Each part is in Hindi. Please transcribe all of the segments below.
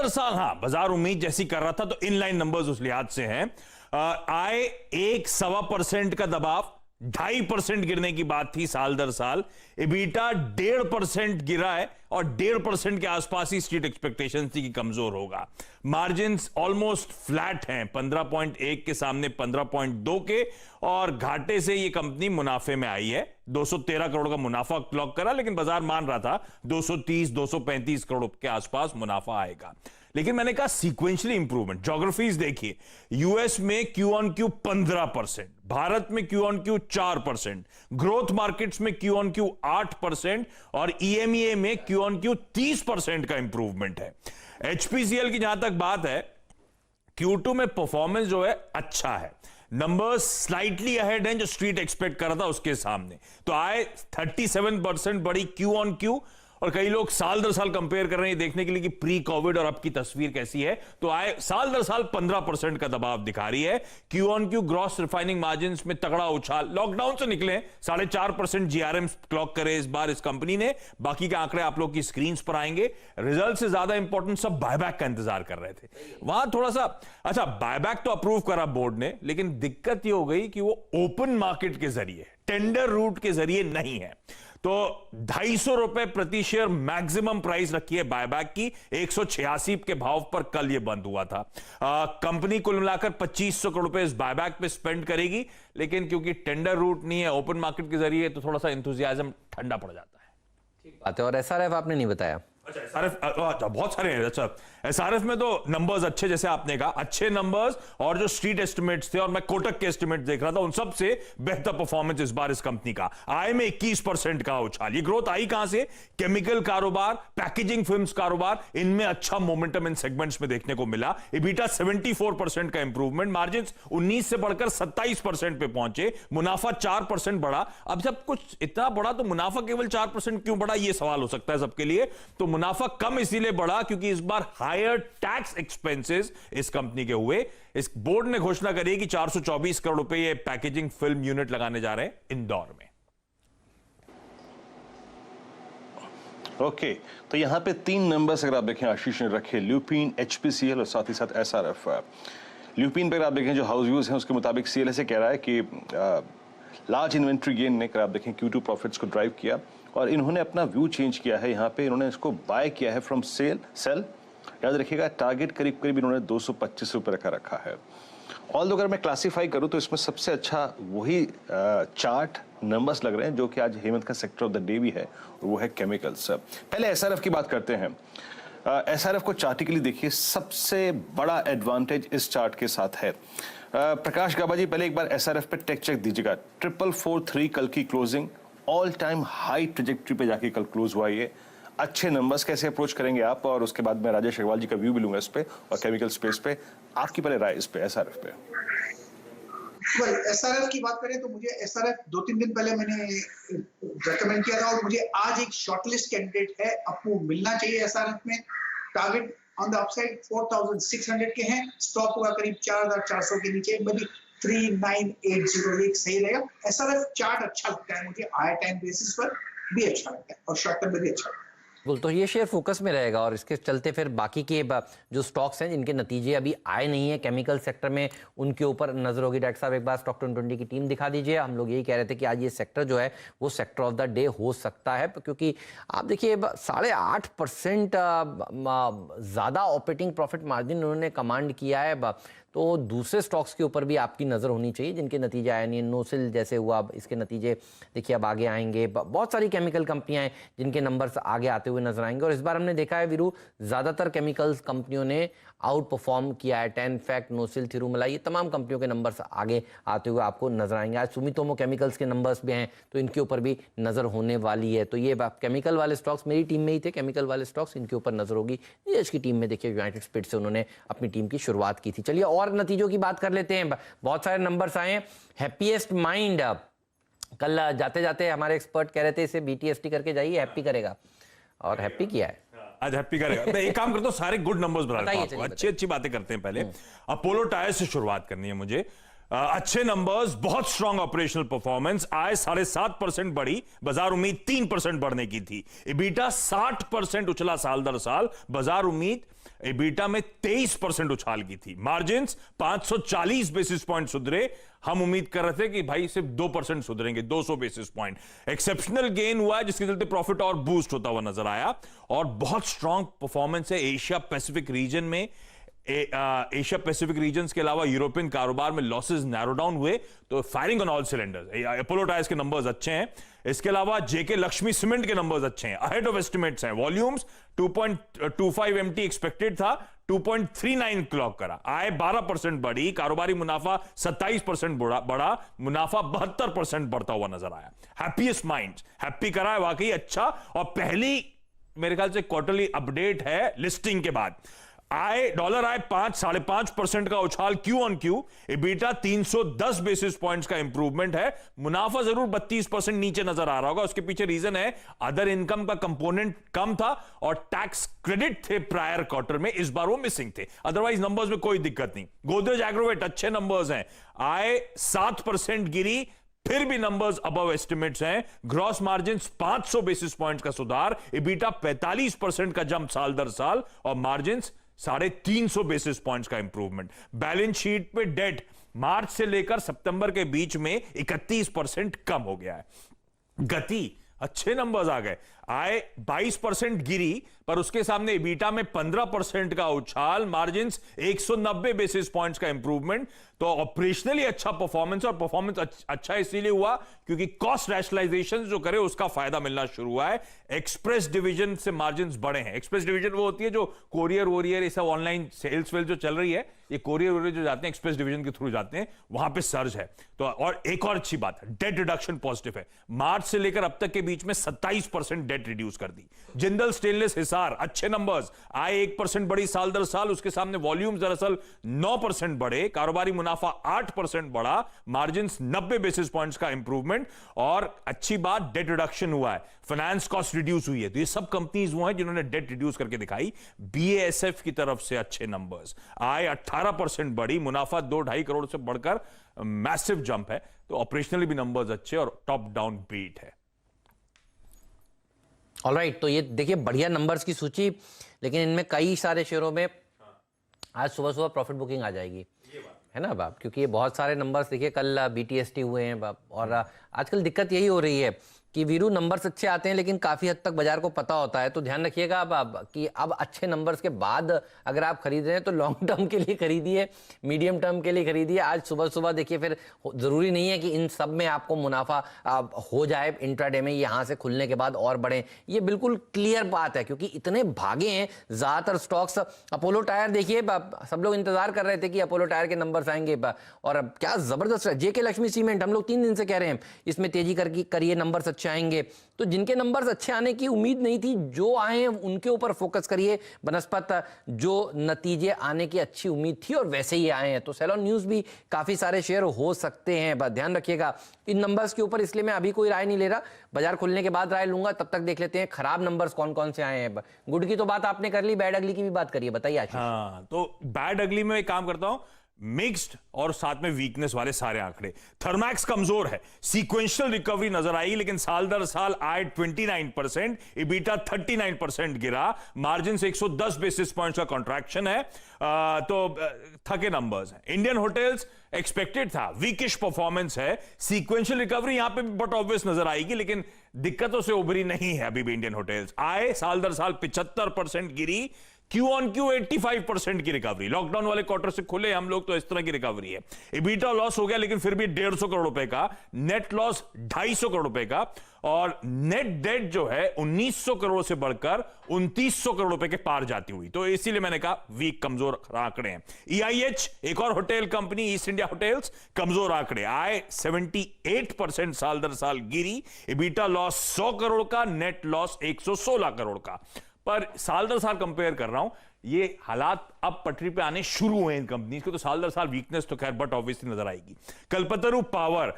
साल हाँ बाजार उम्मीद जैसी कर रहा था, तो इनलाइन नंबर्स उस लिहाज से हैं। आय 1.25% का दबाव, 2.5% गिरने की बात थी साल दर साल। एबिटा 1.5% गिरा है और 1.5% के आसपास ही स्ट्रीट एक्सपेक्टेशन थी कि कमजोर होगा। मार्जिन्स ऑलमोस्ट फ्लैट हैं, 15.1 के सामने 15.2 के, और घाटे से ये कंपनी मुनाफे में आई है। 213 करोड़ का मुनाफा क्लॉक करा, लेकिन बाजार मान रहा था 230-235 करोड़ के आसपास मुनाफा आएगा। लेकिन मैंने कहा सीक्वेंशियली इंप्रूवमेंट, ज्योग्राफीज देखिए, यूएस में क्यू ऑन क्यू 15%, भारत में Q on Q 4%, growth markets में क्यू ऑन क्यू 8% और ईएमईए में क्यू ऑन क्यू 30% का इंप्रूवमेंट है। एचपीसीएल की जहां तक बात है, Q2 में परफॉर्मेंस जो है अच्छा है, नंबर्स स्लाइटली अहेड हैं जो स्ट्रीट एक्सपेक्ट कर रहा था उसके सामने। तो आय 37% बढ़ी क्यू ऑन क्यू, और कई लोग साल दर साल कंपेयर कर रहे हैं देखने के लिए कि प्री कोविड और अब की तस्वीर कैसी है। तो आय साल दर साल 15% का दबाव दिखा रही है। Q on Q gross refining margins में तगड़ा उछाल, लॉकडाउन से निकले 4.5% जीआरएम क्लॉक करे इस बार इस कंपनी ने। बाकी के आंकड़े आप लोग की स्क्रीन पर आएंगे। रिजल्ट से ज्यादा इंपॉर्टेंट सब बायबैक का इंतजार कर रहे थे, वहां थोड़ा सा अच्छा बायबैक तो अप्रूव करा बोर्ड ने, लेकिन दिक्कत यह हो गई कि वो ओपन मार्केट के जरिए, टेंडर रूट के जरिए नहीं है। तो 250 रुपए प्रति शेयर मैक्सिमम प्राइस रखी है बायबैक की, 186 के भाव पर कल यह बंद हुआ था। कंपनी कुल मिलाकर 2500 करोड़ रुपए इस बायबैक पे स्पेंड करेगी, लेकिन क्योंकि टेंडर रूट नहीं है, ओपन मार्केट के जरिए, तो थोड़ा सा एंथुसियाज्म ठंडा पड़ जाता है। ठीक बात है। और एसआरएफ आपने नहीं बताया। अच्छा एसआरएफ बहुत सारे हैं। अच्छा एसआरएफ में तो नंबर्स अच्छे, जैसे आपने कहा अच्छे नंबर्स, और जो स्ट्रीट एस्टिमेट्स थे और मैं कोटक के एस्टिमेट देख रहा था, उन सब से बेहतर परफॉर्मेंस इस बार इस कंपनी का। आय में 21% का उछाल। ये ग्रोथ आई कहां से? केमिकल कारोबार, पैकेजिंग फिल्म्स कारोबार, इनमें अच्छा मोमेंटम इन सेगमेंट्स में देखने को मिला। एबिटा 74% का इंप्रूवमेंट, मार्जिन 19 से बढ़कर 27% पे पहुंचे, मुनाफा 4% बढ़ा। अब जब कुछ इतना बढ़ा तो मुनाफा केवल 4% क्यों बढ़ा, यह सवाल हो सकता है सबके लिए। तो मुनाफा कम इसीलिए बढ़ा क्योंकि इस बार हायर टैक्स एक्सपेंसेस इस कंपनी के हुए। इस बोर्ड ने घोषणा करी कि 424 करोड़ रुपए ये पैकेजिंग फिल्म यूनिट लगाने जा रहे हैं इंदौर में। ओके, तो यहां पे 3 नंबर्स अगर आप देखें आशीष ने रखे, ल्यूपिन, एचपीसीएल और साथ ही साथ एसआरएफ। ल्यूपिन पर आप देखें जो हाउस व्यूज हैं उसके मुताबिक सीएलएसए कह रहा है कि लार्ज इन्वेंट्री गेन ने अगर आप देखें Q2 प्रॉफिट्स को ड्राइव किया, और इन्होंने अपना व्यू चेंज किया है। यहाँ पे इन्होंने इसको बाय किया है फ्रॉम सेल। याद रखिएगा टारगेट करीब करीब इन्होंने 225 रुपये रखा है। ऑल अगर मैं क्लासीफाई करूँ तो इसमें सबसे अच्छा वही चार्ट नंबर्स लग रहे हैं जो कि आज हेमंत का सेक्टर ऑफ द डे भी है, और वो है केमिकल्स। पहले एसआरएफ की बात करते हैं। एसआरएफ को चार्टिकली देखिए, सबसे बड़ा एडवांटेज इस चार्ट के साथ है। प्रकाश गाबा जी पहले एक बार एसआरएफ पे टेक चेक दीजिएगा। 4443 कल की closing all time high trajectory पे जाके कल क्लोज हुआ। ये अच्छे नंबर्स कैसे अप्रोच करेंगे आप, और उसके बाद मैं राजेश अग्रवाल जी का व्यू भी लूंगा इस पे और केमिकल स्पेस पे। आपकी पहले राय इस पे एसआरएफ पे। एसआरएफ की बात करें तो मुझे एसआरएफ 2-3 दिन पहले मैंने रेकमेंड किया था, और मुझे आज एक शॉर्टलिस्ट कैंडिडेट है आपको मिलना चाहिए एसआरएफ में। टारगेट ऑन द अपसाइड 4600 के हैं, स्टॉप होगा करीब 4400 के नीचे, मे बी 3980 सही रहेगा। एसआरएफ चार्ट अच्छा लगता है मुझे, हाई टाइम बेसिस पर भी अच्छा लगता है और शॉर्ट टर्म में भी अच्छा लगता है। तो ये शेयर फोकस में रहेगा, और इसके चलते फिर बाकी के जो स्टॉक्स हैं जिनके नतीजे अभी आए नहीं है केमिकल सेक्टर में, उनके ऊपर नजर होगी। डॉक्टर साहब एक बार स्टॉक 2020 की टीम दिखा दीजिए। हम लोग यही कह रहे थे कि आज ये सेक्टर जो है वो सेक्टर ऑफ द डे हो सकता है, क्योंकि आप देखिए 8.5% ज़्यादा ऑपरेटिंग प्रॉफिट मार्जिन उन्होंने कमांड किया है। तो दूसरे स्टॉक्स के ऊपर भी आपकी नज़र होनी चाहिए जिनके नतीजे आए नहीं। नोसिल जैसे हुआ, अब इसके नतीजे देखिए अब आगे आएंगे। बहुत सारी केमिकल कंपनियां हैं जिनके नंबर्स आगे आते हुए नजर आएंगे, और इस बार हमने देखा है वीरू ज़्यादातर केमिकल्स कंपनियों ने आउट परफॉर्म किया है। टेनफैक्ट, नोसिल, थिरुमलाई, ये तमाम कंपनियों के नंबर्स आगे आते हुए आपको नजर आएंगे। आज सुमितोमो केमिकल्स के नंबर्स भी हैं तो इनके ऊपर भी नज़र होने वाली है। तो ये केमिकल वाले स्टॉक्स मेरी टीम में ही थे, केमिकल वाले स्टॉक्स, इनके ऊपर नजर होगी। नीरज की टीम में देखिए यूनाइटेड स्पिरिट्स से उन्होंने अपनी टीम की शुरुआत की थी। चलिए और नतीजों की बात कर लेते हैं। बहुत सारे नंबर्स आए हैं। हैप्पीएस्ट माइंड, कल जाते जाते हमारे एक्सपर्ट कह रहे थे इसे BTST करके जाइए, हैप्पी करेगा, और हैप्पी किया है। आज हैप्पी करेगा। मैं एक काम करता हूं, सारे गुड नंबर्स बता देता हूं आपको। अच्छी बातें करते हैं। पहले अपोलो टायर्स से शुरुआत करनी है मुझे। अच्छे नंबर्स, बहुत स्ट्रांग ऑपरेशनल परफॉर्मेंस। आय 7.5% बढ़ी, बाजार उम्मीद 3% बढ़ने की थी। EBITDA 60% उछला साल दर साल, बाजार उम्मीद EBITDA में 23% उछाल की थी। मार्जिन्स 540 बेसिस पॉइंट सुधरे, हम उम्मीद कर रहे थे कि भाई सिर्फ 2% सुधरेंगे, 200 बेसिस पॉइंट। एक्सेप्शनल गेन हुआ जिसके चलते प्रॉफिट और बूस्ट होता हुआ नजर आया। और बहुत स्ट्रांग परफॉर्मेंस है एशिया पैसिफिक रीजन में। एशिया पैसिफिक रीजन्स के अलावा यूरोपियन कारोबार में लॉसेस नैरो डाउन हुए, तो firing on all cylinders. Apollo tyres के नंबर्स अच्छे हैं, इसके अलावा जेके लक्ष्मी सीमेंट के नंबर्स अच्छे हैं, अहेड ऑफ एस्टिमेट्स हैं। वॉल्यूम्स 2.25 MT एक्सपेक्टेड था, 2.39 क्लॉक करा। आय 12% बढ़ी, कारोबारी मुनाफा 27% बढ़ा, मुनाफा 72% बढ़ता हुआ नजर आया। हैप्पीएस्ट माइंड्स हैप्पी करा है वाकई अच्छा। और पहली मेरे ख्याल से क्वार्टरली अपडेट है लिस्टिंग के बाद। डॉलर आय 5.5% का उछाल Q on Q. EBITDA 310 basis points का इंप्रूवमेंट है। मुनाफा जरूर 32% नीचे नजर आ रहा होगा, उसके पीछे रीजन है अदर इनकम का कंपोनेंट कम था और टैक्स क्रेडिट थे प्रायर क्वार्टर में, इस बार वो मिसिंग थे। अदरवाइज नंबर्स में कोई दिक्कत नहीं। गोदरेज एग्रोवेट अच्छे नंबर्स हैं, आय 7% गिरी, फिर भी नंबर्स अबव एस्टिमेट्स हैं। ग्रॉस मार्जिन्स 500 बेसिस पॉइंट्स का सुधार, EBITDA 45% का जंप साल दर साल, और मार्जिन्स 350 बेसिस पॉइंट्स का इंप्रूवमेंट। बैलेंस शीट पे डेट मार्च से लेकर सितंबर के बीच में 31% कम हो गया है। गति अच्छे नंबर्स आ गए, आय 22% गिरी, पर उसके सामने EBITDA में 15% का उछाल, मार्जिन्स 190 बेसिस पॉइंट्स का इंप्रूवमेंट। तो ऑपरेशनली अच्छा परफॉर्मेंस, और परफॉर्मेंस अच्छा इसीलिए हुआ क्योंकि कॉस्ट रैशनलाइजेशन जो करे उसका फायदा मिलना शुरू हुआ है। एक्सप्रेस डिवीजन से मार्जिन्स बढ़े हैं। एक्सप्रेस डिवीजन वो होती है जो कोरियर वोरियर ये सब ऑनलाइन सेल्स वेल जो चल रही है, ये कोरियर वोरियर जो जाते हैं एक्सप्रेस डिवीजन के थ्रू जाते हैं, वहां पे सर्ज है। तो और एक और अच्छी बात है, डेट रिडक्शन पॉजिटिव है। मार्च से लेकर अब तक के बीच में 27% डेट रिड्यूस कर दी। जिंदल स्टेनलेस हिसार अच्छे नंबर्स, आय 1% बढ़ी साल दर साल, उसके सामने वॉल्यूम दरअसल 9% बढ़े, कारोबारी मुनाफा 8% बढ़ा, मार्जिन्स 90 बेसिस पॉइंट्स का इंप्रूवमेंट। और अच्छी बात, डेट रिडक्शन हुआ है, फाइनेंस कॉस्ट रिड्यूस हुई है। तो ये सब कंपनीज वो हैं जिन्होंने डेट रिड्यूस करके दिखाई। BASF की तरफ से अच्छे नंबर्स, आय 18% बढ़ी, मुनाफा 2-2.5 करोड़ से बढ़कर मैसिव जंप है। तो ऑपरेशनली भी नंबर्स अच्छे और टॉप डाउन बीट है। ऑलराइट, तो ये देखिए बढ़िया नंबर्स की सूची, लेकिन इनमें कई सारे शेयरों में आज सुबह सुबह प्रॉफिट बुकिंग आ जाएगी, है ना बाप, क्योंकि ये बहुत सारे नंबर्स देखिए, कल BTST हुए हैं बाप। और आजकल दिक्कत यही हो रही है कि वीरू नंबर्स अच्छे आते हैं लेकिन काफ़ी हद तक बाजार को पता होता है। तो ध्यान रखिएगा अब कि अब अच्छे नंबर्स के बाद अगर आप खरीद रहे हैं तो लॉन्ग टर्म के लिए खरीदिए, मीडियम टर्म के लिए खरीदिए। आज सुबह सुबह देखिए, फिर ज़रूरी नहीं है कि इन सब में आपको मुनाफा हो जाए इंट्राडे में, यहाँ से खुलने के बाद और बढ़ें। ये बिल्कुल क्लियर बात है क्योंकि इतने भागे हैं ज़्यादातर स्टॉक्स। अपोलो टायर देखिए, सब लोग इंतजार कर रहे थे कि अपोलो टायर के नंबर्स आएंगे, और अब क्या ज़बरदस्त है। जेके लक्ष्मी सीमेंट, हम लोग 3 दिन से कह रहे हैं इसमें तेजी करिए, नंबर्स अच्छे आएंगे। तो जिनके नंबर्स अच्छे आने की उम्मीद नहीं थी, जो आए हैं उनके ऊपर फोकस करिए। बनस्पत जो नतीजे आने की अच्छी उम्मीद थी और वैसे ही आए हैं। तो सेलोन न्यूज़ भी काफ़ी सारे शेयर हो सकते हैं, बस ध्यान रखिएगा इन नंबर्स के ऊपर। इसलिए मैं अभी कोई राय नहीं ले रहा, बाजार खुलने के बाद राय लूंगा। तब तक देख लेते हैं खराब नंबर्स कौन कौन से आए हैं। गुड की तो बात आपने कर ली, बैड अगली की भी बात करिए, बताइए आशीष। हाँ, तो बैड अगली में एक काम करता हूं, मिक्स्ड और साथ में वीकनेस वाले सारे आंकड़े। थर्मैक्स कमजोर है, सीक्वेंशियल रिकवरी नजर आई, लेकिन साल दर साल आय 29%, EBITDA 39% गिरा, मार्जिन से 110 बेसिस पॉइंट्स का कॉन्ट्रैक्शन है। तो थके नंबर्स हैं। इंडियन होटल्स एक्सपेक्टेड था, वीकिश परफॉर्मेंस है। सीक्वेंशियल रिकवरी यहां पे बट ऑब्वियस नजर आएगी, लेकिन दिक्कतों से उभरी नहीं है अभी भी इंडियन होटल्स। आय साल दर साल 75% गिरी, क्यू ऑन क्यू 85% की रिकवरी। लॉकडाउन वाले क्वार्टर से खुले हम लोग तो इस तरह की रिकवरी है। EBITDA लॉस हो गया लेकिन फिर भी 150 करोड़ रुपए का, नेट लॉस 250 करोड़ रुपए का, और नेट डेट जो है 1900 करोड़ से बढ़कर 2900 करोड़ रुपए के पार जाती हुई। तो इसीलिए मैंने कहा वीक, कमजोर आंकड़े हैं। EIH, एक और hotel company east India hotels, कमजोर आंकड़े। आय 78% साल दर साल गिरी, EBITDA लॉस 100 करोड़ का, नेट लॉस 116 करोड़ का। पर साल दर साल कंपेयर कर रहा हूं, ये हालात अब पटरी पे आने शुरू हुए इन कंपनीज के, तो साल दर साल वीकनेस तो खैर बट ऑब्वियसली नजर आएगी। कल्पतरू पावर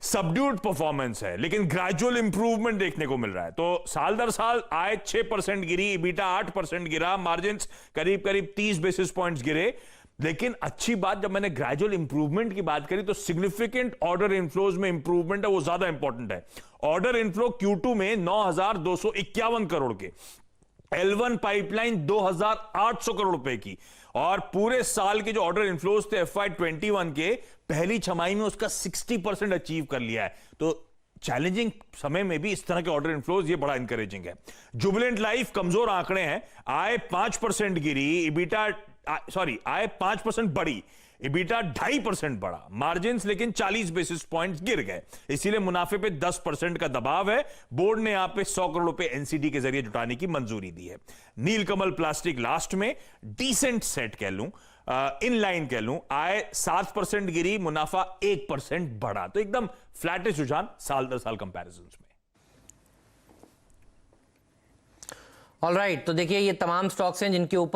सबड्यूड परफॉर्मेंस है लेकिन ग्रेजुअल इंप्रूवमेंट देखने को मिल रहा है। तो साल दर साल आय 6% गिरी, EBITDA 8% गिरा, मार्जिन्स करीब करीब 30 बेसिस पॉइंट्स गिरे। लेकिन अच्छी बात, जब मैंने ग्रेजुअल इंप्रूवमेंट की बात करी तो सिग्निफिकेंट ऑर्डर इनफ्लोज में इंप्रूवमेंट है, वो ज्यादा इंपॉर्टेंट है। ऑर्डर इनफ्लो Q2 में 9,251 करोड़ के, L1 पाइपलाइन 2,800 करोड़ रुपए की, और पूरे साल के जो ऑर्डर इनफ्लोज थे FY21 के पहली छमाही में उसका 60% अचीव कर लिया है। तो चैलेंजिंग समय में भी इस तरह के ऑर्डर इनफ्लोज, ये बड़ा इंकरेजिंग है। जुबिलेंट लाइफ कमजोर आंकड़े हैं, आय 5% गिरी, आय 5% बढ़ी, EBITDA 2.5% बढ़ा, मार्जिन्स लेकिन 40 बेसिस पॉइंट्स गिर गए, इसीलिए मुनाफे पे 10% का दबाव है। बोर्ड ने यहां पे 100 करोड़ रुपए NCD के जरिए जुटाने की मंजूरी दी है। नीलकमल प्लास्टिक लास्ट में डिसेंट सेट कह लूं, इन लाइन कह लूं, आय 7% गिरी, मुनाफा 1% बढ़ा, तो एकदम फ्लैटिश रुझान साल दर साल कंपैरिजन में। ऑलराइट, तो देखिए ये तमाम स्टॉक्स हैं जिनके ऊपर